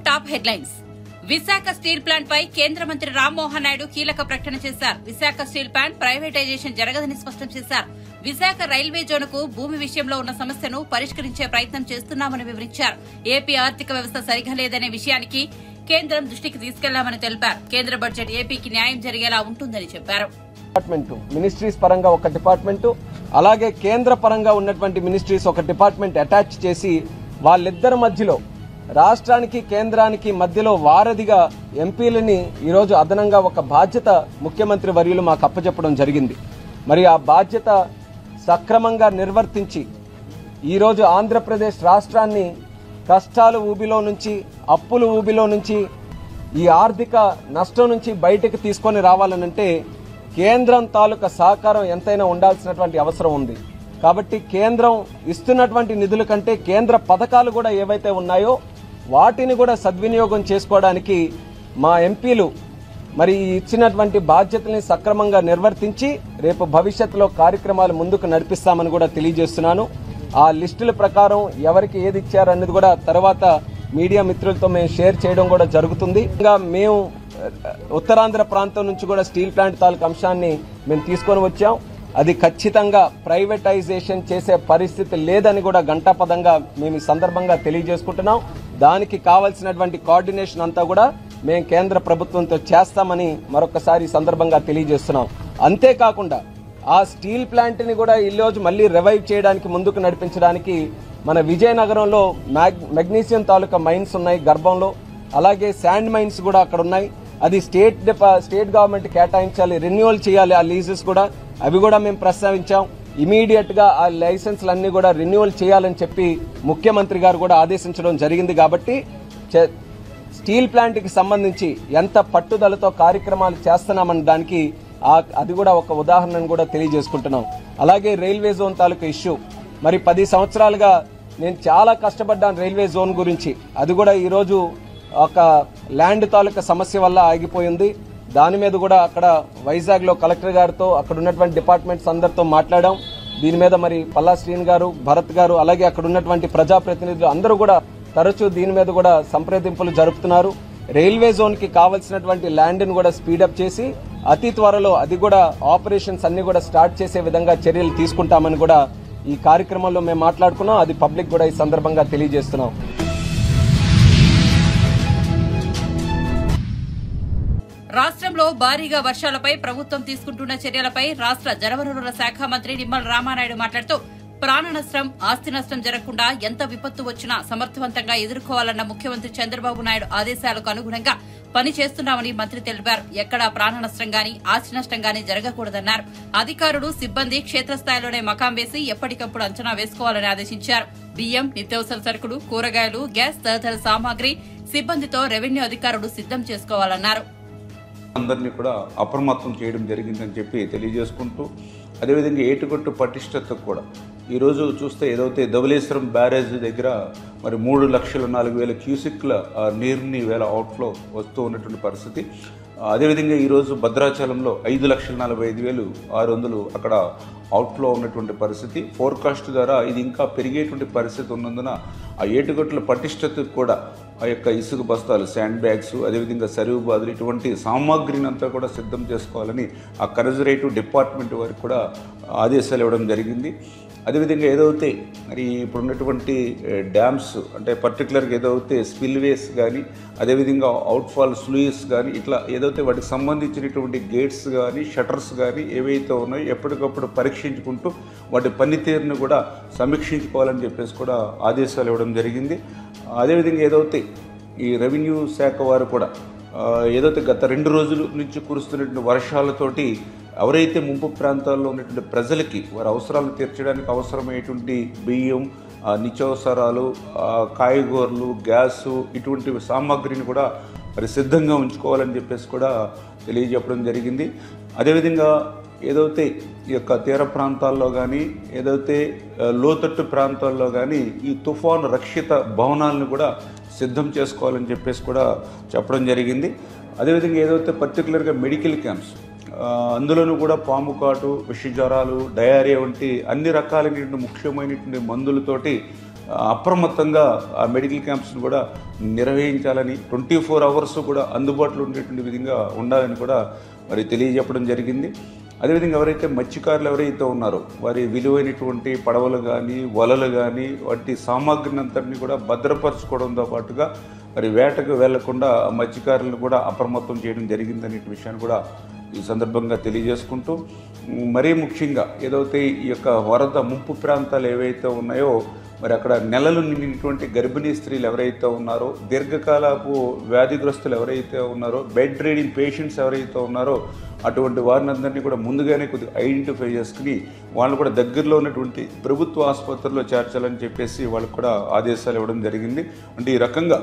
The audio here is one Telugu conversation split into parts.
Top headlines. Visakha steel plant పై కేంద్ర మంత్రి రామ్మోహన్ నాయుడు కీలక ప్రకటన చేశారు. విశాఖ స్టీల్ ప్లాంట్ ప్రైవేటైజేషన్ జరగదని స్పష్టం చేశారు. విశాఖ రైల్వే జోన్కు భూమి విషయంలో ఉన్న సమస్యను పరిష్కరించే ప్రయత్నం చేస్తున్నామని వివరించారు. ఏపీ ఆర్థిక వ్యవస్థ సరిగా లేదనే విషయానికి కేంద్రం దృష్టికి తీసుకెళ్లామని తెలిపారు. కేంద్ర బడ్జెట్ ఏపీకి న్యాయం జరిగేలా ఉంటుందని చెప్పారు. మినిస్ట్రీస్ పరంగా ఒక డిపార్ట్మెంట్, అలాగే కేంద్ర పరంగా ఉన్నటువంటి మినిస్ట్రీస్ ఒక డిపార్ట్మెంట్ అటాచ్ చేసి వాళ్ళిద్దరి మధ్యలో రాష్ట్రానికి కేంద్రానికి మధ్యలో వారధిగా ఎంపీలని ఈరోజు అదనంగా ఒక బాధ్యత ముఖ్యమంత్రి వర్యులు మాకు అప్పచెప్పడం జరిగింది. మరి ఆ బాధ్యత సక్రమంగా నిర్వర్తించి ఈరోజు ఆంధ్రప్రదేశ్ రాష్ట్రాన్ని కష్టాల ఊబిలో నుంచి, అప్పుల ఊబిలో నుంచి, ఈ ఆర్థిక నష్టం నుంచి బయటకు తీసుకొని రావాలనంటే కేంద్రం తాలూకా సహకారం ఎంతైనా ఉండాల్సినటువంటి అవసరం ఉంది. కాబట్టి కేంద్రం ఇస్తున్నటువంటి నిధుల కంటే కేంద్ర పథకాలు కూడా ఏవైతే ఉన్నాయో వాటిని కూడా సద్వినియోగం చేసుకోవడానికి మా ఎంపీలు మరి ఇచ్చినటువంటి బాధ్యతల్ని సక్రమంగా నిర్వర్తించి రేపు భవిష్యత్తులో కార్యక్రమాలు ముందుకు నడిపిస్తామని కూడా తెలియజేస్తున్నాను. ఆ లిస్టుల ప్రకారం ఎవరికి ఏది ఇచ్చారన్నది కూడా తర్వాత మీడియా మిత్రులతో మేము షేర్ చేయడం కూడా జరుగుతుంది. ఇంకా మేము ఉత్తరాంధ్ర ప్రాంతం నుంచి కూడా స్టీల్ ప్లాంట్ తాలూకు అంశాన్ని మేము తీసుకొని వచ్చాం. అది ఖచ్చితంగా ప్రైవేటైజేషన్ చేసే పరిస్థితి లేదని కూడా ఘంటాపదంగా మేము ఈ సందర్భంగా తెలియజేసుకుంటున్నాం. దానికి కావాల్సినటువంటి కోఆర్డినేషన్ అంతా కూడా మేము కేంద్ర ప్రభుత్వంతో చేస్తామని మరొకసారి ఈ సందర్భంగా తెలియజేస్తున్నాం. అంతేకాకుండా ఆ స్టీల్ ప్లాంట్ని కూడా ఈరోజు మళ్ళీ రివైవ్ చేయడానికి ముందుకు నడిపించడానికి మన విజయనగరంలో మెగ్నీషియం తాలూకా మైన్స్ ఉన్నాయి గర్భంలో, అలాగే శాండ్ మైన్స్ కూడా అక్కడ ఉన్నాయి. అది స్టేట్ గవర్నమెంట్ కేటాయించాలి, రెన్యువల్ చేయాలి ఆ లీజెస్ కూడా, అవి కూడా మేము ప్రస్తావించాం. ఇమీడియట్ గా ఆ లైసెన్స్లన్నీ కూడా రెన్యువల్ చేయాలని చెప్పి ముఖ్యమంత్రి గారు కూడా ఆదేశించడం జరిగింది. కాబట్టి స్టీల్ ప్లాంట్ కి సంబంధించి ఎంత పట్టుదలతో కార్యక్రమాలు చేస్తున్నామన్న దానికి అది కూడా ఒక ఉదాహరణను కూడా తెలియజేసుకుంటున్నాం. అలాగే రైల్వే జోన్ తాలూకా ఇష్యూ, మరి 10 సంవత్సరాలుగా నేను చాలా కష్టపడ్డాను రైల్వే జోన్ గురించి. అది కూడా ఈరోజు ఒక ల్యాండ్ తాలూకా సమస్య వల్ల ఆగిపోయింది. దాని మీద కూడా అక్కడ వైజాగ్ లో కలెక్టర్ గారితో అక్కడ ఉన్నటువంటి డిపార్ట్మెంట్స్ అందరితో మాట్లాడాం. దీని మీద మరి పల్లా శ్రీని గారు, భరత్ గారు, అలాగే అక్కడ ఉన్నటువంటి ప్రజాప్రతినిధులు అందరూ కూడా తరచూ దీని మీద కూడా సంప్రదింపులు జరుపుతున్నారు. రైల్వే జోన్ కి కావాల్సినటువంటి ల్యాండ్ ని కూడా స్పీడప్ చేసి అతి త్వరలో అది కూడా ఆపరేషన్స్ అన్ని కూడా స్టార్ట్ చేసే విధంగా చర్యలు తీసుకుంటామని కూడా ఈ కార్యక్రమంలో మేము మాట్లాడుకున్నాం. అది పబ్లిక్ కూడా ఈ సందర్భంగా తెలియజేస్తున్నాం. రాష్ట్రంలో భారీగా వర్షాలపై ప్రభుత్వం తీసుకుంటున్న చర్యలపై రాష్ట్ర జలవనరుల శాఖ మంత్రి నిమ్మల రామానాయుడు మాట్లాడుతూ ప్రాణ నష్టం, ఆస్తి నష్టం జరగకుండా ఎంత విపత్తు వచ్చినా సమర్థవంతంగా ఎదుర్కోవాలన్న ముఖ్యమంత్రి చంద్రబాబు నాయుడు ఆదేశాలకు అనుగుణంగా పని చేస్తున్నామని మంత్రి తెలిపారు. ఎక్కడా ప్రాణ నష్టం గాని, ఆస్తి నష్టం గాని జరగకూడదన్నారు. అధికారులు, సిబ్బంది క్షేత్రస్థాయిలోనే మకాం వేసి ఎప్పటికప్పుడు అంచనా వేసుకోవాలని ఆదేశించారు. బియ్యం, నిత్యావసర సరుకులు, కూరగాయలు, గ్యాస్ తదితర సామాగ్రి సిబ్బందితో రెవెన్యూ అధికారులు సిద్దం చేసుకోవాలన్నారు. అందరినీ కూడా అప్రమత్తం చేయడం జరిగిందని చెప్పి తెలియజేసుకుంటూ, అదేవిధంగా ఏటుగొట్టు పటిష్టతకు కూడా ఈరోజు చూస్తే ఏదైతే ధవళేశ్వరం బ్యారేజ్ దగ్గర మరి 3,04,000 క్యూసిక్ల నీరుని వేళ అవుట్ఫ్లో వస్తూ ఉన్నటువంటి పరిస్థితి. అదేవిధంగా ఈరోజు భద్రాచలంలో 5,45,600 అక్కడ అవుట్ఫ్లో ఉన్నటువంటి పరిస్థితి. ఫోర్కాస్ట్ ద్వారా ఇది ఇంకా పెరిగేటువంటి పరిస్థితి ఉన్నందున ఆ ఏటుగొట్టుల పటిష్టతకు కూడా ఆ యొక్క ఇసుక బస్తాలు, శాండ్ బ్యాగ్స్, అదేవిధంగా సరువు బాదులు ఇటువంటి సామాగ్రిని అంతా కూడా సిద్ధం చేసుకోవాలని ఆ కన్జర్వేటివ్ డిపార్ట్మెంట్ వారికి కూడా ఆదేశాలు ఇవ్వడం జరిగింది. అదేవిధంగా ఏదైతే మరి ఇప్పుడు ఉన్నటువంటి డ్యామ్స్ అంటే పర్టికులర్గా ఏదైతే స్పిల్వేస్ కానీ, అదేవిధంగా అవుట్ఫాల్ స్లూయిస్ కానీ, ఇట్లా ఏదైతే వాటికి సంబంధించినటువంటి గేట్స్ కానీ, షట్టర్స్ కానీ ఏవైతే ఉన్నాయో ఎప్పటికప్పుడు పరీక్షించుకుంటూ వాటి పనితీరును కూడా సమీక్షించుకోవాలని చెప్పేసి కూడా ఆదేశాలు ఇవ్వడం జరిగింది. అదేవిధంగా ఏదైతే ఈ రెవెన్యూ శాఖ వారు కూడా ఏదైతే గత 2 రోజుల నుంచి కురుస్తున్నటువంటి వర్షాలతోటి ఎవరైతే ముంపు ప్రాంతాల్లో ఉన్నటువంటి ప్రజలకి వారి అవసరాలను తీర్చడానికి అవసరమైనటువంటి బియ్యం, నిత్యావసరాలు, కాయగూరలు, గ్యాసు ఇటువంటి సామాగ్రిని కూడా మరి సిద్ధంగా ఉంచుకోవాలని చెప్పేసి కూడా తెలియజెప్పడం జరిగింది. అదేవిధంగా ఏదైతే ఈ యొక్క తీర ప్రాంతాల్లో కానీ, ఏదైతే లోతట్టు ప్రాంతాల్లో కానీ ఈ తుఫాను రక్షిత భవనాలను కూడా సిద్ధం చేసుకోవాలని చెప్పేసి కూడా చెప్పడం జరిగింది. అదేవిధంగా ఏదైతే పర్టికులర్గా మెడికల్ క్యాంప్స్, అందులోనూ కూడా పాము కాటు, విష జ్వరాలు, డయేరియా వంటి అన్ని రకాలైనటువంటి ముఖ్యమైనటువంటి మందులతోటి అప్రమత్తంగా ఆ మెడికల్ క్యాంప్స్ను కూడా నిర్వహించాలని 24 hours కూడా అందుబాటులో ఉండేటువంటి విధంగా ఉండాలని కూడా మరి తెలియజెప్పడం జరిగింది. అదేవిధంగా ఎవరైతే మత్స్యకారులు ఎవరైతే ఉన్నారో వారి విలువైనటువంటి పడవలు కానీ వలలు కానీ వాటి సామాగ్రిని అంతటినీ కూడా భద్రపరచుకోవడంతో పాటుగా మరి వేటకు వెళ్లకుండా మత్స్యకారులను కూడా అప్రమత్తం చేయడం జరిగిందనే విషయాన్ని కూడా ఈ సందర్భంగా తెలియజేసుకుంటూ, మరీ ముఖ్యంగా ఏదైతే ఈ యొక్క వరద ముంపు ప్రాంతాలు ఏవైతే ఉన్నాయో మరి అక్కడ నెలలు నిండినటువంటి గర్భిణీ స్త్రీలు ఎవరైతే ఉన్నారో, దీర్ఘకాలపు వ్యాధిగ్రస్తులు ఎవరైతే ఉన్నారో, బెడ్ రీడింగ్ పేషెంట్స్ ఎవరైతే ఉన్నారో అటువంటి వారిని అందరినీ కూడా ముందుగానే కొద్దిగా ఐడెంటిఫై చేసుకుని వాళ్ళు కూడా దగ్గరలో ఉన్నటువంటి ప్రభుత్వ ఆసుపత్రుల్లో చేర్చాలని చెప్పేసి వాళ్ళకు కూడా ఆదేశాలు ఇవ్వడం జరిగింది. అంటే ఈ రకంగా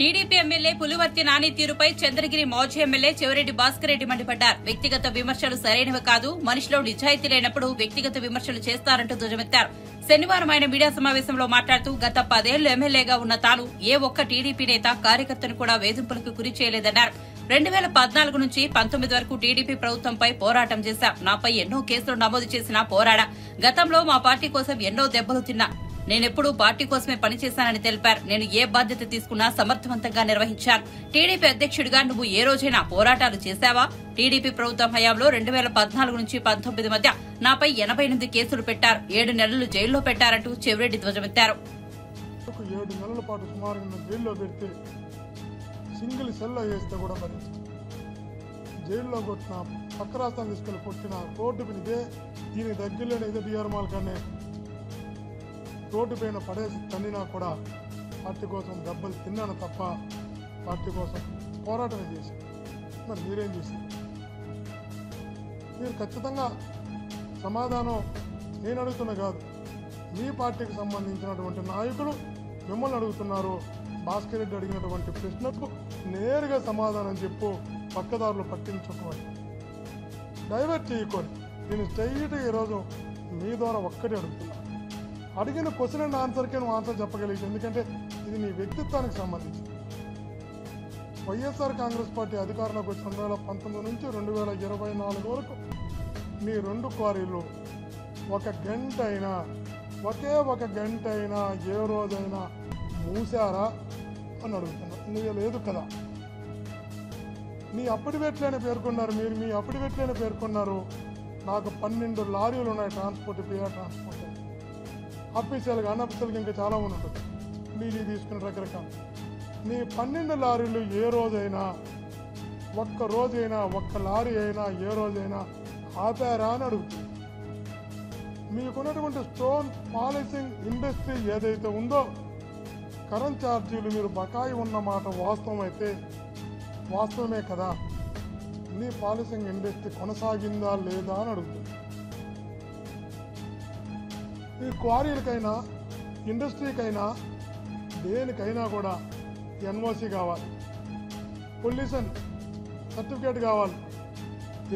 టీడీపీ ఎమ్మెల్యే పులివర్తి నాని తీరుపై చంద్రగిరి మాజీ ఎమ్మెల్యే చెవిరెడ్డి భాస్కర్ రెడ్డి మండిపడ్డారు. వ్యక్తిగత విమర్శలు సరైనవి కాదు, మనిషిలో నిజాయితీ లేనప్పుడు వ్యక్తిగత విమర్శలు చేస్తారంటూ ధ్వజమెత్తారు. శనివారం ఆయన మీడియా సమావేశంలో మాట్లాడుతూ గత 10 ఏళ్లు ఎమ్మెల్యేగా ఉన్న తాను ఏ ఒక్క టీడీపీ నేత కార్యకర్తను కూడా వేధింపులకు గురి చేయలేదన్నారు. 2014 నుంచి 19 వరకు టీడీపీ ప్రభుత్వంపై పోరాటం చేశాం. నాపై ఎన్నో కేసులు నమోదు చేసినా పోరాడా. గతంలో మా పార్టీ కోసం ఎన్నో దెబ్బలు తిన్నా. నేనెప్పుడూ పార్టీ కోసమే పనిచేశానని తెలిపారు. నేను ఏ బాధ్యత తీసుకున్నా సమర్థవంతంగా నిర్వహించాను. టీడీపీ అధ్యక్షుడిగా నువ్వు ఏ రోజైనా పోరాటాలు చేశావా? టీడీపీ ప్రభుత్వం హయాంలో 2014 నుంచి 19 మధ్య నాపై 88 కేసులు పెట్టారు. 7 నెలలు జైల్లో పెట్టారంటూ చెవిరెడ్డి ధ్వజమెత్తారు. 7 నెలల పాటు సుమారుగా జైల్లో పెడితే సింగిల్ సెల్లో వేస్తే కూడా భరించారు. జైల్లో కొట్టిన పక్క రాష్ట్రం తీసుకెళ్ళి కొట్టిన రోడ్డు ఇదే దీని దగ్గరలోనే ఇదే బీఆర్ మాల్ కానీ రోడ్డు పైన పడేసి తన్నినా కూడా పార్టీ కోసం దెబ్బలు తిన్నాను తప్ప పార్టీ కోసం పోరాటమే చేశాను. మరి మీరేం చేశారు? మీరు ఖచ్చితంగా సమాధానం నేను అడుగుతున్నా కాదు, మీ పార్టీకి సంబంధించినటువంటి నాయకులు మిమ్మల్ని అడుగుతున్నారు. భాస్కర్ రెడ్డి అడిగినటువంటి ప్రశ్నకు నేరుగా సమాధానం చెప్పు, పక్కదారులు పట్టించుకోవాలి, డైవర్ట్ చేయకూడదు. నేను స్ట్రైట్గా ఈరోజు మీ ద్వారా ఒక్కటే అడుగుతున్నా. అడిగిన క్వశ్చన్ అండ్ ఆన్సర్కే నువ్వు ఆన్సర్ చెప్పగలిగింది, ఎందుకంటే ఇది నీ వ్యక్తిత్వానికి సంబంధించి. వైఎస్ఆర్ కాంగ్రెస్ పార్టీ అధికారంలోకి వచ్చిన 2019 నుంచి 2024 వరకు నీ 2 క్వారీలు 1 గంట అయినా ఒకే 1 గంట అయినా ఏ రోజైనా మూసారా అని అడుగుతున్నా. నువ్వు లేదు కదా. నీ అఫిడవిట్లనే పేర్కొన్నారు, మీరు మీ అఫిడవిట్లనే పేర్కొన్నారు. నాకు 12 లారీలు ఉన్నాయి ట్రాన్స్పోర్ట్, పిఆర్ ట్రాన్స్పోర్ట్. అఫీషియల్గా అన్అఫీషియల్గా ఇంకా చాలా మంది ఉంటుంది, డీలీ తీసుకుని రకరకాల. నీ 12 లారీలు ఏ రోజైనా ఒక్క రోజైనా ఒక్క లారీ అయినా ఏ రోజైనా ఆపారా అని అడుగుతుంది. మీకున్నటువంటి స్టోన్ పాలిషింగ్ ఇండస్ట్రీ ఏదైతే ఉందో కరెంట్ ఛార్జీలు మీరు బకాయి ఉన్న మాట వాస్తవమే కదా. నీ పాలిషింగ్ ఇండస్ట్రీ కొనసాగిందా లేదా అని అడుగుతుంది. ఈ క్వారీలకైనా ఇండస్ట్రీకైనా దేనికైనా కూడా ఎన్ఓసి కావాలి, పొల్యూషన్ సర్టిఫికేట్ కావాలి,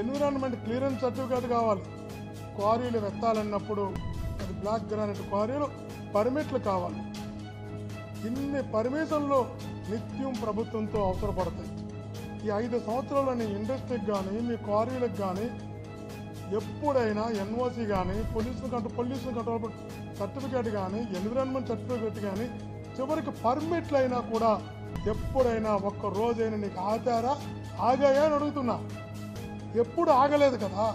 ఎన్విరాన్మెంట్ క్లియరెన్స్ సర్టిఫికేట్ కావాలి. క్వారీలు వెత్తాలన్నప్పుడు అది బ్లాక్ గ్రానైట్ క్వారీలు పర్మిట్లు కావాలి. ఇన్ని పర్మిషన్లు నిత్యం ప్రభుత్వంతో అవసరపడతాయి. ఈ 5 సంవత్సరాలని ఇండస్ట్రీకి కానీ మీ క్వారీలకు కానీ ఎప్పుడైనా ఎన్ఓసి కానీ పొల్యూషన్ కంట్రోల్ సర్టిఫికేట్ కానీ ఎన్విరాన్మెంట్ సర్టిఫికేట్ కానీ చివరికి పర్మిట్లు అయినా కూడా ఎప్పుడైనా ఒక్క రోజైనా నీకు ఆగాయా అని అడుగుతున్నా. ఎప్పుడు ఆగలేదు కదా.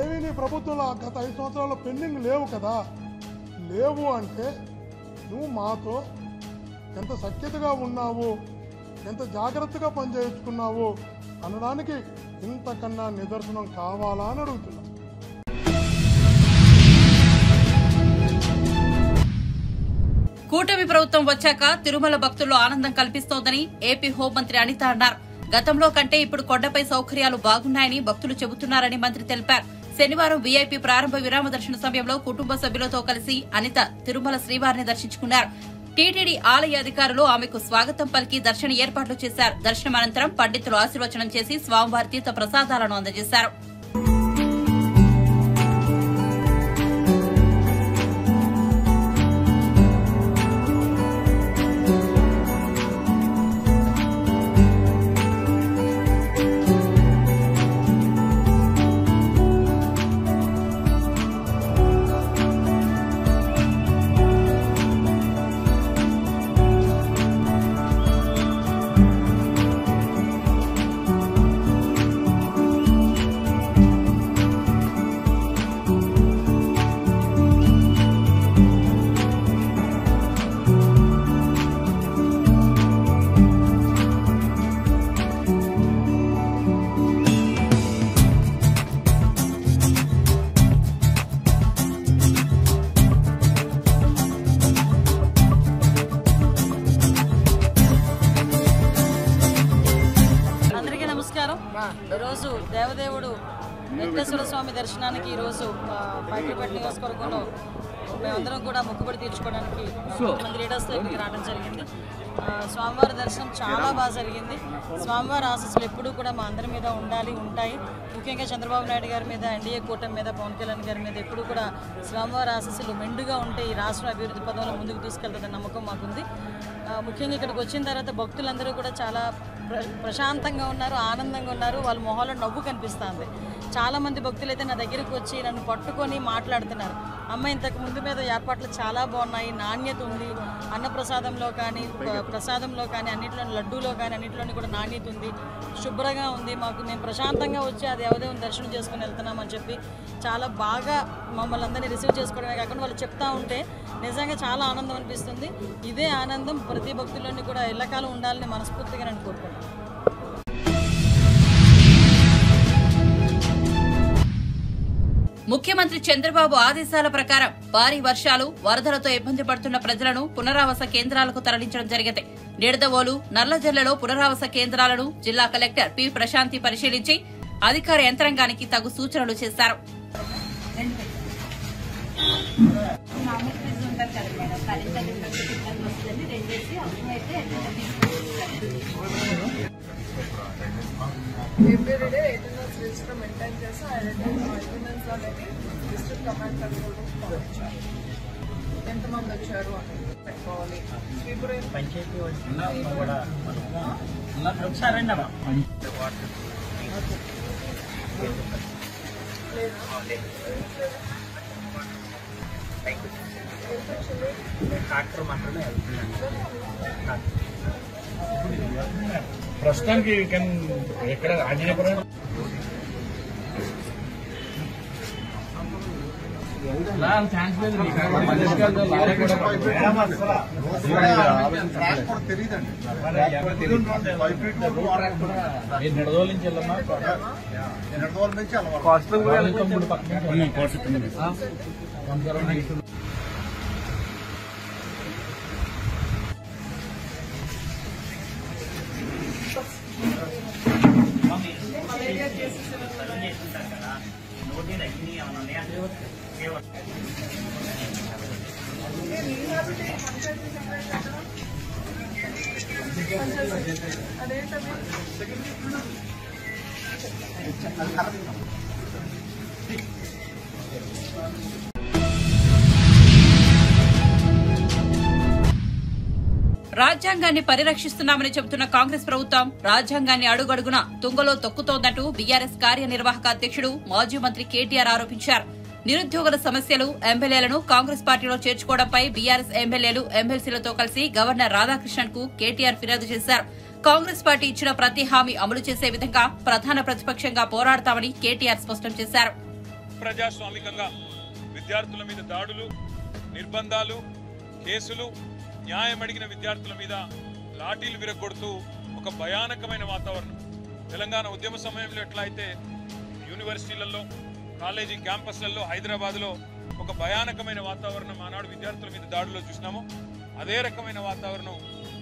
ఏమీ నీ ప్రభుత్వంలో గత 5 సంవత్సరాల్లో పెండింగ్ లేవు కదా. లేవు అంటే నువ్వు మాతో ఎంత సఖ్యతగా ఉన్నావు, ఎంత జాగ్రత్తగా పనిచేయించుకున్నావు అనడానికి ఇంతకన్నా నిదర్శనం కావాలా అని అడుగుతున్నా. కూటమి ప్రభుత్వం వచ్చాక తిరుమల భక్తుల్లో ఆనందం కల్పిస్తోందని ఏపీ హోంమంత్రి అనిత అన్నారు. గతంలో కంటే ఇప్పుడు కొండపై సౌకర్యాలు బాగున్నాయని భక్తులు చెబుతున్నారని మంత్రి తెలిపారు. శనివారం వీఐపీ ప్రారంభ విరామ దర్శన సమయంలో కుటుంబ సభ్యులతో కలిసి అనిత తిరుమల శ్రీవారిని దర్శించుకున్నారు. టీటీడీ ఆలయ అధికారులు ఆమెకు స్వాగతం పలికి దర్శన ఏర్పాట్లు చేశారు. దర్శనం అనంతరం పండితులు ఆశీర్వచనం చేసి స్వామివారి తీర్థ ప్రసాదాలను అందజేశారు. ఈరోజు దేవదేవుడు వెంకటేశ్వర స్వామి దర్శనానికి ఈరోజు పైకిపేట నియోజకవర్గంలో మేమందరం కూడా మొక్కుబడి తీర్చుకోవడానికి మంది లీడర్స్తో ఇక్కడికి రావడం జరిగింది. స్వామివారి దర్శనం చాలా బాగా జరిగింది. స్వామివారి ఆశీస్సులు ఎప్పుడూ కూడా మా అందరి మీద ఉంటాయి. ముఖ్యంగా చంద్రబాబు నాయుడు గారి మీద, ఎన్డీఏ కూటమి మీద, పవన్ కళ్యాణ్ గారి మీద ఎప్పుడూ కూడా స్వామివారి ఆశీస్సులు మెండుగా ఉంటే ఈ రాష్ట్రం అభివృద్ధి పదంలో ముందుకు తీసుకెళ్తుందన్న నమ్మకం మాకుంది. ముఖ్యంగా ఇక్కడికి వచ్చిన తర్వాత భక్తులందరూ కూడా చాలా ప్రశాంతంగా ఉన్నారు, ఆనందంగా ఉన్నారు. వాళ్ళ మొహాల్లో నవ్వు కనిపిస్తుంది. చాలామంది భక్తులు అయితే నా దగ్గరికి వచ్చి నన్ను పట్టుకొని మాట్లాడుతున్నారు. అమ్మ, ఇంతకు ముందు మీద ఏర్పాట్లు చాలా బాగున్నాయి, నాణ్యత ఉంది, అన్నప్రసాదంలో కానీ ప్రసాదంలో కానీ అన్నింటిలో, లడ్డూలో కానీ అన్నింటిలోని కూడా నాణ్యత ఉంది, శుభ్రంగా ఉంది. మేము ప్రశాంతంగా వచ్చి ఆ దేవదేవుని దర్శనం చేసుకుని వెళ్తున్నామని చెప్పి చాలా బాగా మమ్మల్ని అందరినీ రిసీవ్ చేసుకోవడమే కాకుండా వాళ్ళు చెప్తా ఉంటే నిజంగా చాలా ఆనందం అనిపిస్తుంది. ఇదే ఆనందం ప్రతి భక్తుల్లోని కూడా ఎల్లకాలం ఉండాలని మనస్ఫూర్తిగా నేను కోరుకుంటున్నాను. ముఖ్యమంత్రి చంద్రబాబు ఆదేశాల ప్రకారం భారీ వర్షాలు, వరదలతో ఇబ్బంది పడుతున్న ప్రజలను పునరావాస కేంద్రాలకు తరలించడం జరిగింది. నిడదవోలు, నల్లజర్లలో పునరావాస కేంద్రాలను జిల్లా కలెక్టర్ పి ప్రశాంతి పరిశీలించి అధికార యంత్రాంగానికి తగు సూచనలు చేశారు. ఎవ్రీడే అటెండెన్స్ రిజిస్టర్ మెయింటైన్ చేసి ఆ అటెండెన్స్ అనేది డిస్ట్రిక్ట్ కమాండ్ కంట్రోల్ రూమ్ పంపించాలి. ఎంతమంది వచ్చారు అని పెట్టుకోవాలి. పంచాయతీ కూడా ప్రస్తుతానికి ఎక్కడ ఆంజనేయపురం నిడదోలు నుంచి వెళ్ళమ్మా. రాజ్యాంగాన్ని పరిరక్షిస్తున్నామని చెబుతున్న కాంగ్రెస్ ప్రభుత్వం రాజ్యాంగాన్ని అడుగడుగునా తుంగలో తొక్కుతోందంటూ బీఆర్ఎస్ కార్యనిర్వాహక అధ్యక్షుడు మాజీ మంత్రి కేటీఆర్ ఆరోపించారు. నిరుద్యోగుల సమస్యలు, ఎమ్మెల్యేలను కాంగ్రెస్ పార్టీలో చేర్చుకోవడంపై బీఆర్ఎస్ ఎమ్మెల్యేలు, ఎమ్మెల్సీలతో కలిసి గవర్నర్ రాధాకృష్ణన్ కు కేటీఆర్ ఫిర్యాదు చేశారు. కాంగ్రెస్ పార్టీ ఇచ్చిన ప్రతి హామీ అమలు చేసే విధంగా ప్రధాన ప్రతిపక్షంగా పోరాడతామని కేటీఆర్ స్పష్టం చేశారు. ప్రజాస్వామికంగా విద్యార్థుల మీద దాడులు, నిర్బంధాలు, కేసులు, న్యాయం అడిగిన విద్యార్థుల మీద లాఠీలు విరగొడుతూ ఒక భయానకమైన వాతావరణం. తెలంగాణ ఉద్యమ సమయంలో ఎట్లా అయితే యూనివర్సిటీలలో, కాలేజీ క్యాంపస్లలో, హైదరాబాద్లో ఒక భయానకమైన వాతావరణం ఆనాడు విద్యార్థుల మీద దాడుల్లో చూసినామో అదే రకమైన వాతావరణం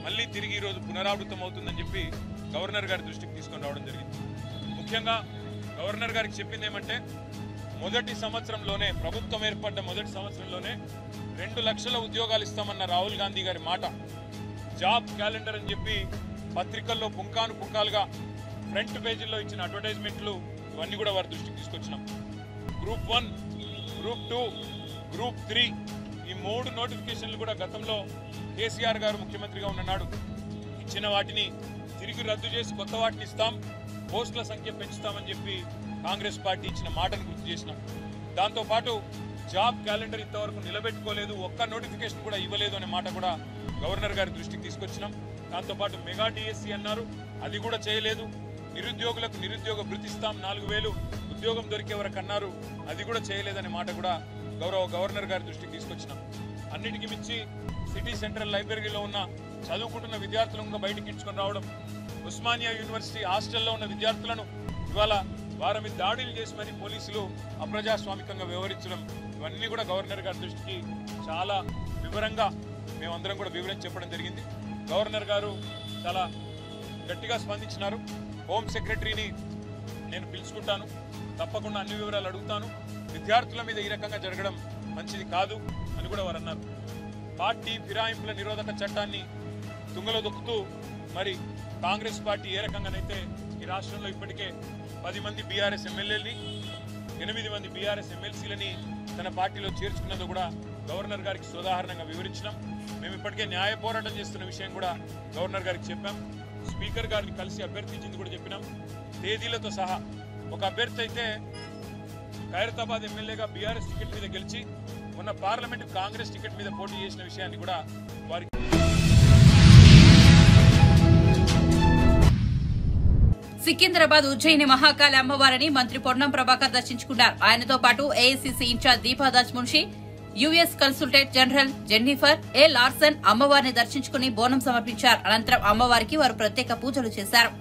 మళ్ళీ తిరిగి ఈరోజు పునరావృతం అవుతుందని చెప్పి గవర్నర్ గారి దృష్టికి తీసుకొని రావడం జరిగింది. ముఖ్యంగా గవర్నర్ గారికి చెప్పింది ఏమంటే, మొదటి సంవత్సరంలోనే, ప్రభుత్వం ఏర్పడ్డ మొదటి సంవత్సరంలోనే 2 లక్షల ఉద్యోగాలు ఇస్తామన్న రాహుల్ గాంధీ గారి మాట, జాబ్ క్యాలెండర్ అని చెప్పి పత్రికల్లో పుంకాను పుంకాలుగా ఫ్రంట్ పేజీల్లో ఇచ్చిన అడ్వర్టైజ్మెంట్లు ఇవన్నీ కూడా వారి దృష్టికి తీసుకొచ్చినాం. గ్రూప్ 1, గ్రూప్ 2, గ్రూప్ 3 ఈ 3 నోటిఫికేషన్లు కూడా గతంలో కేసీఆర్ గారు ముఖ్యమంత్రిగా ఉన్ననాడు ఇచ్చిన వాటిని తిరిగి రద్దు చేసి కొత్త వాటిని ఇస్తాం, పోస్టుల సంఖ్య పెంచుతామని చెప్పి కాంగ్రెస్ పార్టీ ఇచ్చిన మాటను గుర్తు చేసినాం. దాంతోపాటు జాబ్ క్యాలెండర్ ఇంతవరకు నిలబెట్టుకోలేదు, ఒక్క నోటిఫికేషన్ కూడా ఇవ్వలేదు అనే మాట కూడా గవర్నర్ గారి దృష్టికి తీసుకొచ్చినాం. దాంతోపాటు మెగా డిఎస్సి అన్నారు, అది కూడా చేయలేదు. నిరుద్యోగులకు నిరుద్యోగ భృతి ఇస్తాం 4000 ఉద్యోగం దొరికే వరకు అన్నారు, అది కూడా చేయలేదనే మాట కూడా గవర్నర్ గారి దృష్టికి తీసుకొచ్చినాం. అన్నిటికీ మించి సిటీ సెంట్రల్ లైబ్రరీలో ఉన్న చదువుకుంటున్న విద్యార్థులను బయటికి ఇచ్చుకొని రావడం, ఉస్మానియా యూనివర్సిటీ హాస్టల్లో ఉన్న విద్యార్థులను ఇవాళ వారి మీద దాడులు చేసి మరి పోలీసులు అప్రజాస్వామికంగా వ్యవహరించడం, ఇవన్నీ కూడా గవర్నర్ గారి దృష్టికి చాలా వివరంగా మేమందరం కూడా వివరించి చెప్పడం జరిగింది. గవర్నర్ గారు చాలా గట్టిగా స్పందించినారు. హోమ్ సెక్రటరీని నేను పిలుచుకుంటాను, తప్పకుండా అన్ని వివరాలు అడుగుతాను. విద్యార్థుల మీద ఈ రకంగా జరగడం మంచిది కాదు అని కూడా వారు అన్నారు. పార్టీ ఫిరాయింపుల నిరోధక చట్టాన్ని తుంగలో దొక్కుతూ మరి కాంగ్రెస్ పార్టీ ఏ రకంగానైతే ఈ రాష్ట్రంలో ఇప్పటికే 10 మంది బీఆర్ఎస్ ఎమ్మెల్యేలని 8 మంది బీఆర్ఎస్ ఎమ్మెల్సీలని తన పార్టీలో చేర్చుకున్నదో కూడా గవర్నర్ గారికి సోదాహరణంగా వివరించినాం. మేము ఇప్పటికే న్యాయ పోరాటం చేస్తున్న విషయం కూడా గవర్నర్ గారికి చెప్పాం. స్పీకర్ గారిని కలిసి అభ్యర్థించింది కూడా చెప్పినాం, తేదీలతో సహా. ఒక అభ్యర్థి అయితే ఖైరతాబాద్ ఎమ్మెల్యేగా బీఆర్ఎస్ టికెట్ మీద గెలిచి మొన్న పార్లమెంట్ కాంగ్రెస్ టికెట్ మీద పోటీ చేసిన విషయాన్ని కూడా వారికి సికింద్రాబాద్ ఉజ్జయిని మహాకాళి అమ్మవారిని మంత్రి పొన్నం ప్రభాకర్ దర్శించుకున్నారు. ఆయనతో పాటు AICC in-charge Deepa Das Munshi, US consulate general Jennifer A Larsen అమ్మవారిని దర్శించుకుని బోనం సమర్పించారు. అనంతరం అమ్మవారికి వారు ప్రత్యేక పూజలు చేశారు.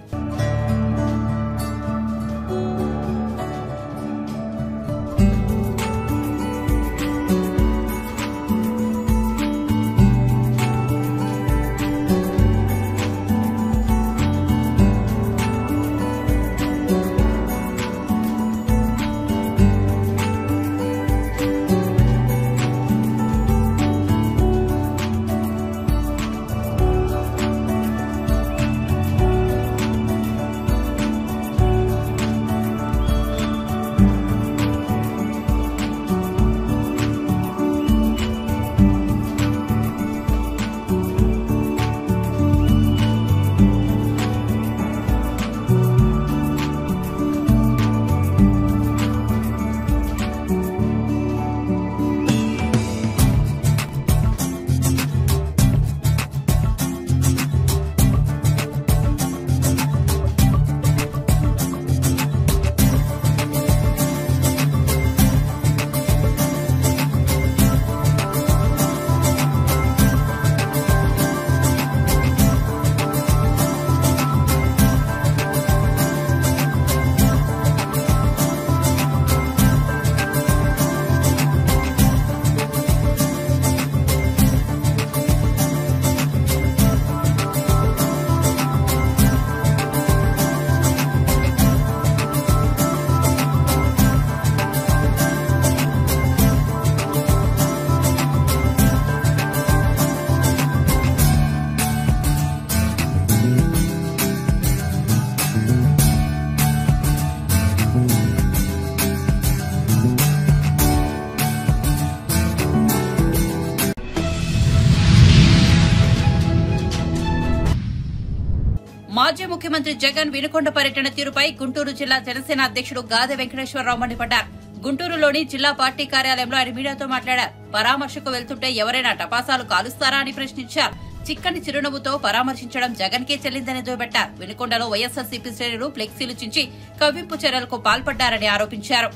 మాజీ ముఖ్యమంత్రి జగన్ వినుకొండ పర్యటన తీరుపై గుంటూరు జిల్లా జనసేన అధ్యక్షుడు గాదె వెంకటేశ్వరరావు మండిపడ్డారు. గుంటూరులోని జిల్లా పార్టీ కార్యాలయంలో ఆయన మీడియాతో మాట్లాడారు. పరామర్శకు వెళ్తుంటే ఎవరైనా టపాసాలు కాలుస్తారా అని ప్రశ్నించారు. చిక్కని చిరునవ్వుతో పరామర్శించడం జగన్ కే చెల్లిందని దుయ్యబట్టారు. వినుకొండలో వైఎస్ఆర్సీపీ శ్రేణులు ఫ్లెక్సీలు చించి కవ్వింపు చర్యలకు పాల్పడ్డారని ఆరోపించారు.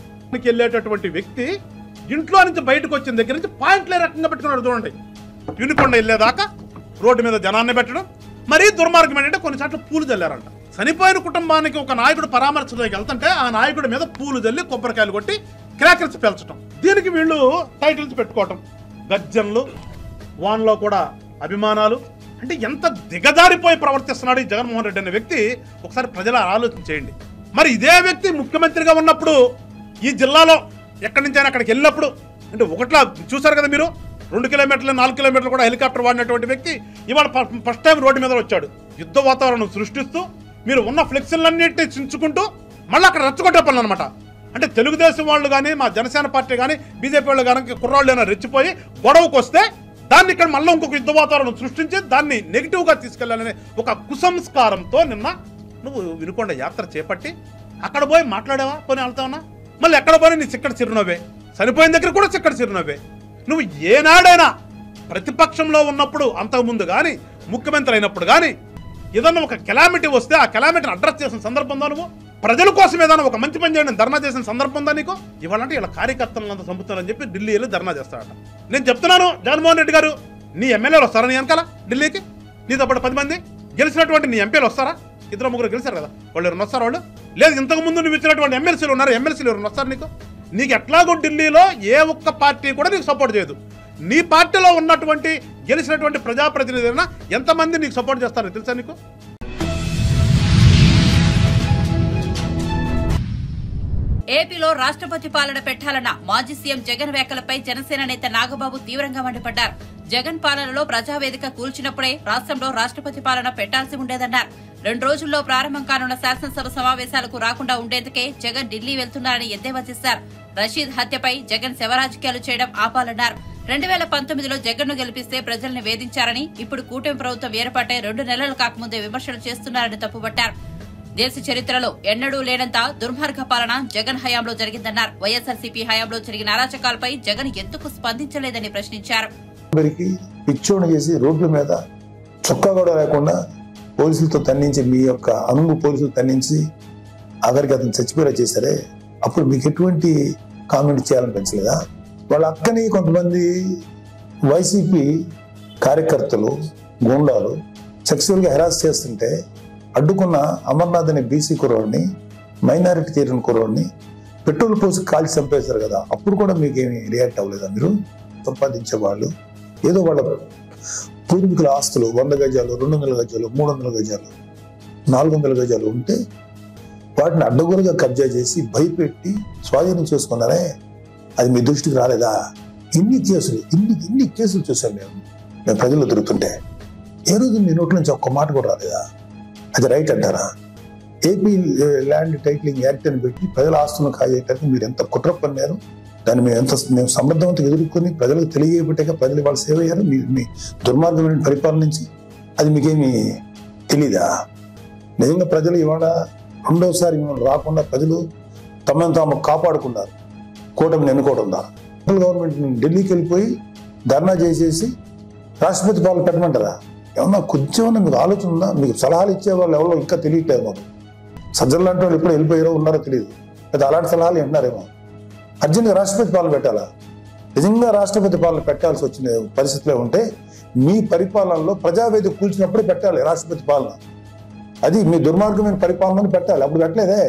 వెళ్లేటటువంటి వ్యక్తి ఇంట్లో నుంచి బయటకు వచ్చిన దగ్గర నుంచి పాయింట్లే రకంగా పెట్టుకున్నాడు. చూడండి, వినుకొండ వెళ్లేదాకా రోడ్డు మీద జనాన్ని పెట్టడం, మరీ దుర్మార్గం ఏంటంటే కొన్నిసార్లు పూలు జల్లారంట. చనిపోయిన కుటుంబానికి ఒక నాయకుడు పరామర్శలోకి వెళ్తుంటే ఆ నాయకుడి మీద పూలు జల్లి కొబ్బరికాయలు కొట్టి క్రాకర్స్ పేల్చడం, దీనికి వీళ్ళు టైటిల్స్ పెట్టుకోవటం, గర్జనలు, వాన్లో కూడా అభిమానాలు. అంటే ఎంత దిగజారిపోయి ప్రవర్తిస్తున్నాడు ఈ జగన్మోహన్ రెడ్డి అనే వ్యక్తి. ఒకసారి ప్రజల ఆలోచన చేయండి. మరి ఇదే వ్యక్తి ముఖ్యమంత్రిగా ఉన్నప్పుడు ఈ జిల్లాలో ఎక్కడి నుంచైనా అక్కడికి వెళ్ళినప్పుడు అంటే ఒకట్లా చూసారు కదా మీరు, 2 కిలోమీటర్లు 4 కిలోమీటర్లు కూడా హెలికాప్టర్ వాడినటువంటి వ్యక్తి ఇవాళ ఫస్ట్ టైం రోడ్డు మీద వచ్చాడు. యుద్ధ వాతావరణం సృష్టిస్తూ మీరు ఉన్న ఫ్లెక్సీలన్నింటినీ చించుకుంటూ మళ్ళీ అక్కడ రెచ్చగొట్టే పనులు అనమాట. అంటే తెలుగుదేశం వాళ్ళు కానీ మా జనసేన పార్టీ కానీ బీజేపీ వాళ్ళు కానీ కుర్రాళ్ళు అయినా రెచ్చిపోయి గొడవకు వస్తే దాన్ని ఇక్కడ మళ్ళీ ఇంకొక యుద్ధ వాతావరణం సృష్టించి దాన్ని నెగిటివ్గా తీసుకెళ్లాలనే ఒక కుసంస్కారంతో నిన్న నువ్వు వినుకొండ యాత్ర చేపట్టి అక్కడ పోయి మాట్లాడావా, పోనీ వెళ్తావన్నా, మళ్ళీ ఎక్కడ పోయి నీ చిక్కటి చిరునవ్వే, చనిపోయిన దగ్గర కూడా చిక్కటి చిరునవ్వే. నువ్వు ఏనాడైనా ప్రతిపక్షంలో ఉన్నప్పుడు అంతకుముందు కానీ ముఖ్యమంత్రి అయినప్పుడు కానీ ఏదన్నా ఒక కెలామిటీ వస్తే ఆ కెలామిటీని అడ్రస్ చేసిన సందర్భంలో నువ్వు ప్రజల కోసం ఏదైనా ఒక మంచి పని చేయడం ధర్నా చేసిన సందర్భంగా నీకు ఇవాళంటే ఇలా కార్యకర్తలను అంత చంపుతారని చెప్పి ఢిల్లీ వెళ్ళి ధర్నా చేస్తాడట. నేను చెప్తున్నాను జగన్మోహన్ రెడ్డి గారు, నీ ఎమ్మెల్యేలు వస్తారా నీ వెనకాల ఢిల్లీకి? నీతో పాటు 10 మంది గెలిచినటువంటి నీ ఎంపీలు వస్తారా? 2-3 గెలిచారు కదా, వాళ్ళు ఎవరు వస్తారు? వాళ్ళు లేదు, ఇంతకుముందు నువ్వు ఇచ్చినటువంటి ఎమ్మెల్సీలు ఉన్నారు, ఎమ్మెల్సీలు ఎవరు వస్తారు నీకు? నీకు ఎట్లాగో ఢిల్లీలో ఏ ఒక్క పార్టీ కూడా నీకు సపోర్ట్ చేయదు. నీ పార్టీలో ఉన్నటువంటి గెలిచినటువంటి ప్రజాప్రతినిధులైనా ఎంతమంది నీకు సపోర్ట్ చేస్తారో తెలుసా నీకు? ఏపీలో రాష్ట్రపతి పాలన పెట్టాలన్న మాజీ సీఎం జగన్ వ్యాఖ్యలపై జనసేన నేత నాగబాబు తీవ్రంగా మండిపడ్డారు. జగన్ పాలనలో ప్రజావేదిక కూల్చినప్పుడే రాష్ట్రంలో రాష్ట్రపతి పాలన పెట్టాల్సి ఉండేదన్నారు. 2 రోజుల్లో ప్రారంభం కానున్న శాసనసభ సమావేశాలకు రాకుండా ఉండేందుకే జగన్ ఢిల్లీ వెళ్తున్నారని ఎద్దేవా చేశారు. రషీద్ హత్యపై జగన్ శవరాజకీయాలు చేయడం ఆపాలన్నారు. 2019లో జగన్ను గెలిపిస్తే ప్రజల్ని వేధించారని, ఇప్పుడు కూటమి ప్రభుత్వం ఏర్పాటై 2 నెలలు కాకముందే విమర్శలు చేస్తున్నారని తప్పుపట్టారు. దేశ చరిత్రలో ఎన్నడూ లేనంత దుర్మార్గ పాలన జగన్ హయాంలో జరిగిందన్నారు. వైఎస్ఆర్సీపీ హయాంలో జరిగిన అరాచకాలపై జగన్ ఎందుకు స్పందించలేదని ప్రశ్నించారు. పిచ్చోడు చేసి రోడ్ల మీద చొక్కా కూడా లేకుండా పోలీసులతో తన్నించి, మీ యొక్క అనుము పోలీసులు తన్నించి ఆఖరికి అతను చచ్చిపోయేలా చేశారే, అప్పుడు మీకు ఎటువంటి కామెంట్ చేయాలనిపించలేదా? వాళ్ళ అక్కని కొంతమంది వైసీపీ కార్యకర్తలు, గూండాలు సెక్సువల్గా హెరాస్ చేస్తుంటే అడ్డుకున్న అమర్నాథ్ అనే బీసీ కుర్రోడిని, మైనారిటీ తీరిన కుర్రోడిని పెట్రోల్ పోసి కాల్చి చంపేశారు కదా, అప్పుడు కూడా మీకేమి రియాక్ట్ అవ్వలేదా? మీరు సంపాదించే వాళ్ళు ఏదో వాళ్ళ పూర్వీకుల ఆస్తులు 100 గజాలు, 200 గజాలు, 300 గజాలు, 400 గజాలు ఉంటే వాటిని అడ్డగోలుగా కబ్జా చేసి భయపెట్టి స్వాధీనం చేసుకున్నారే, అది మీ దృష్టికి రాలేదా? ఇన్ని కేసులు చూసాం మేము ప్రజల్లో తిరుగుతుంటే. ఏ రోజు మీ నోట్ల నుంచి ఒక్క మాట కూడా రాలేదా? అది రైట్ అంటారా? ఏపీ ల్యాండ్ టైటిలింగ్ యాక్ట్ అని పెట్టి ప్రజల ఆస్తులను కాజేయటానికి మీరు ఎంత కుట్ర పన్నారు. దాన్ని మేము సమర్థవంతంగా ఎదుర్కొని ప్రజలకు తెలియబట్టాక ప్రజలు వాళ్ళు సేవ అయ్యారు. మీ దుర్మార్గమైన పరిపాలన నుంచి అది మీకేమి తెలీదా? నిజంగా ప్రజలు ఇవాళ రెండోసారి రాకుండా ప్రజలు తమను తాము కాపాడుకున్నారు కూటమిని ఎన్నుకోవడం ద్వారా. సెంట్రల్ గవర్నమెంట్ ఢిల్లీకి వెళ్ళిపోయి ధర్నా చేసేసి రాష్ట్రపతి పాలన పెట్టమంటారా? ఏమన్నా కొంచెమన్నా మీకు ఆలోచన ఉందా? మీకు సలహాలు ఇచ్చే వాళ్ళు ఎవరో ఇంకా తెలియట్లేదు. మాకు సజ్జలు లాంటి వాళ్ళు ఎప్పుడు వెళ్ళిపోయారో ఉన్నారో తెలియదు, లేదా అలాంటి సలహాలు వింటున్నారేమో. అర్జెంట్గా రాష్ట్రపతి పాలన పెట్టాలా? నిజంగా రాష్ట్రపతి పాలన పెట్టాల్సి వచ్చిన పరిస్థితిలో ఉంటే మీ పరిపాలనలో ప్రజావేదిక కూల్చినప్పుడే పెట్టాలి రాష్ట్రపతి పాలన. అది మీ దుర్మార్గమైన పరిపాలనని పెట్టాలి, అప్పుడు పెట్టలేదే.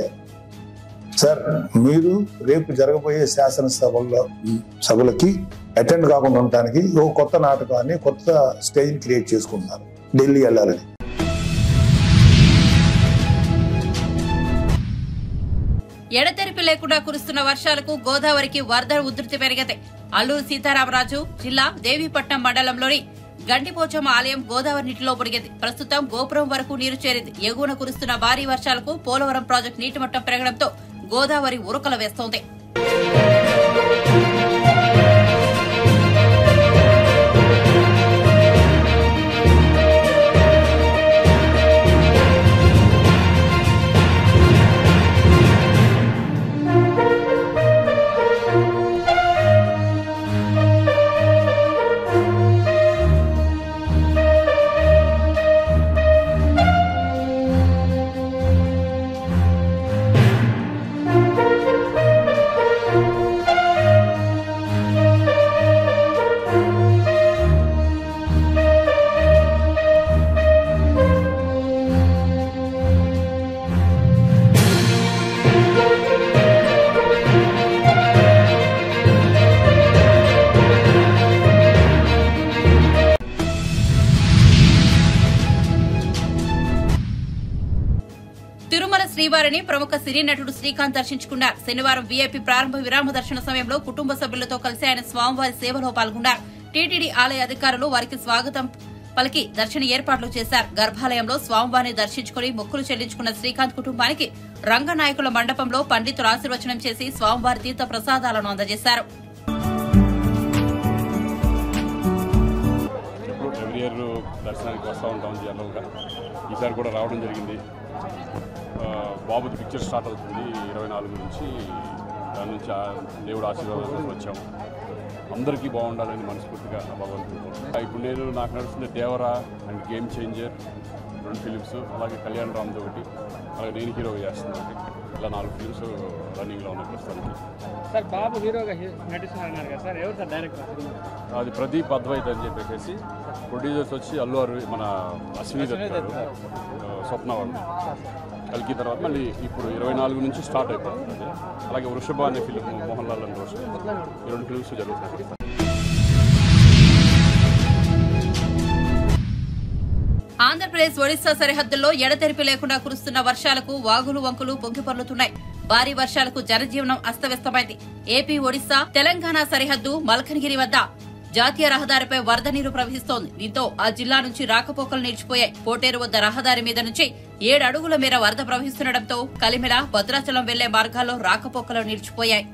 సార్, మీరు రేపు జరగబోయే సభలకి అటెండ్ కాకుండా ఉండటానికి ఓ కొత్త నాటకాన్ని, కొత్త స్టేజ్ క్రియేట్ చేసుకుంటున్నారు ఢిల్లీ వెళ్ళాలని. ఎడతెరిపి లేకుండా కురుస్తున్న వర్షాలకు గోదావరికి వరద ఉధృతి పెరిగింది. అల్లూరు సీతారామరాజు జిల్లా దేవీపట్నం మండలంలోని గండిపోచమ్మ ఆలయం గోదావరి నీటిలో మునిగింది. ప్రస్తుతం గోపురం వరకు నీరు చేరింది. ఎగువన కురుస్తున్న భారీ వర్షాలకు పోలవరం ప్రాజెక్టు నీటిమట్టం పెరగడంతో గోదావరి ఉరకలు వేస్తోంది. శ్రీవారిని ప్రముఖ సినీ నటుడు శ్రీకాంత్ దర్శించుకున్నారు. శనివారం వీఐపీ ప్రారంభ విరామ దర్శన సమయంలో కుటుంబ సభ్యులతో కలిసి ఆయన స్వామివారి సేవలో పాల్గొన్నారు. టీటీడీ ఆలయ అధికారులు వారికి స్వాగతం పలికి దర్శన ఏర్పాట్లు చేశారు. గర్భాలయంలో స్వామివారిని దర్శించుకుని మొక్కులు చెల్లించుకున్న శ్రీకాంత్ కుటుంబానికి రంగనాయకుల మండపంలో పండితులు ఆశీర్వచనం చేసి స్వామివారి తీర్థ ప్రసాదాలను అందజేశారు. దర్శనానికి వస్తూ ఉంటాం జనరల్గా. ఈసారి కూడా రావడం జరిగింది. బాబుది పిక్చర్ స్టార్ట్ అవుతుంది 24 నుంచి. దాని నుంచి దేవుడు ఆశీర్వాదం వచ్చాము. అందరికీ బాగుండాలని మనస్ఫూర్తిగా భగవంతుడు. ఇప్పుడు నాకు నడుస్తుంది Devara and game changer 2 films, అలాగే కళ్యాణ్ రామ్ది ఒకటి, అలాగే నేను హీరోగా చేస్తున్నాను. ఇలా 4 ఫిలిమ్స్ రన్నింగ్లో ఉన్నాయి ప్రస్తుతానికి. సార్ బాబు హీరోగా నటిస్తున్నారు కదా సార్, ఎవరు సార్ డైరెక్టర్? అది ప్రదీప్ అద్వైత్ అని చెప్పేసి. ప్రొడ్యూసర్స్ వచ్చి అల్లు మన అశ్విని దత్, స్వప్న వాళ్ళు. కలికి తర్వాత మళ్ళీ ఇప్పుడు 24 నుంచి స్టార్ట్ అయిపోతుంది. అలాగే వృషభ అనే ఫిలిం మోహన్ లాల్ అని వృషభ, ఈ 2 ఫిలిమ్స్ జరుగుతాయి. ఆంధ్రప్రదేశ్ ఒడిశా సరిహద్దుల్లో ఎడతెరిపి లేకుండా కురుస్తున్న వర్షాలకు వాగులు వంకులు పొంగిపొర్లుతున్నాయి. భారీ వర్షాలకు జనజీవనం అస్తవ్యస్తమైంది. ఏపీ ఒడిశా తెలంగాణ సరిహద్దు మల్కనగిరి వద్ద జాతీయ రహదారిపై వరద నీరు ప్రవహిస్తోంది. దీంతో ఆ జిల్లా నుంచి రాకపోకలు నిలిచిపోయాయి. కోటేరు వద్ద రహదారి మీద నుంచి 7 అడుగుల మేర వరద ప్రవహిస్తుండటంతో కలిమిల భద్రాచలం వెళ్లే మార్గాల్లో రాకపోకలు నిలిచిపోయాయి.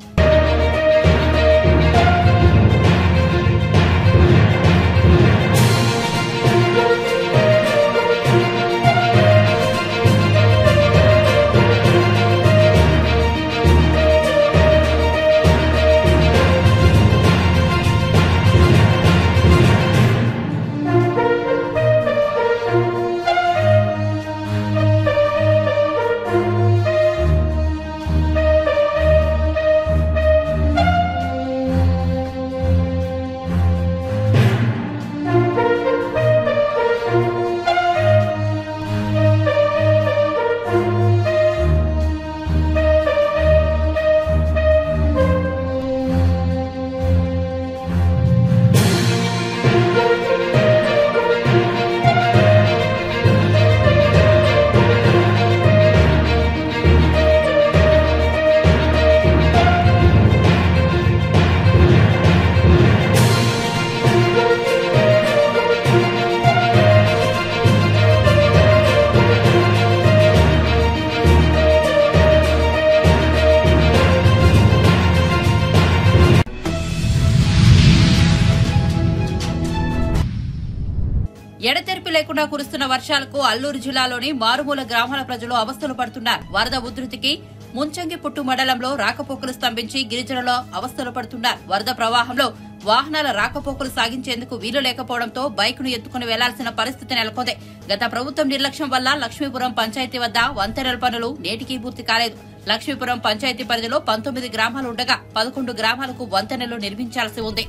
ఎడతెరిపి లేకుండా కురుస్తున్న వర్షాలకు అల్లూరు జిల్లాలోని మారుమూల గ్రామాల ప్రజలు అవస్థలు పడుతున్నారు. వరద ఉధృతికి ముంచంగిపుట్టు మండలంలో రాకపోకలు స్తంభించి గిరిజనులు అవస్థలు పడుతున్నారు. వరద ప్రవాహంలో వాహనాల రాకపోకలు సాగించేందుకు వీలు లేకపోవడంతో బైక్ను ఎత్తుకుని వెళ్లాల్సిన పరిస్థితి నెలకొంది. గత ప్రభుత్వం నిర్లక్ష్యం వల్ల లక్ష్మీపురం పంచాయతీ వద్ద వంతెనల పనులు నేటికీ పూర్తి కాలేదు. లక్ష్మీపురం పంచాయతీ పరిధిలో 19 గ్రామాలు ఉండగా 11 గ్రామాలకు వంతెనలు నిర్మించాల్సి ఉంది.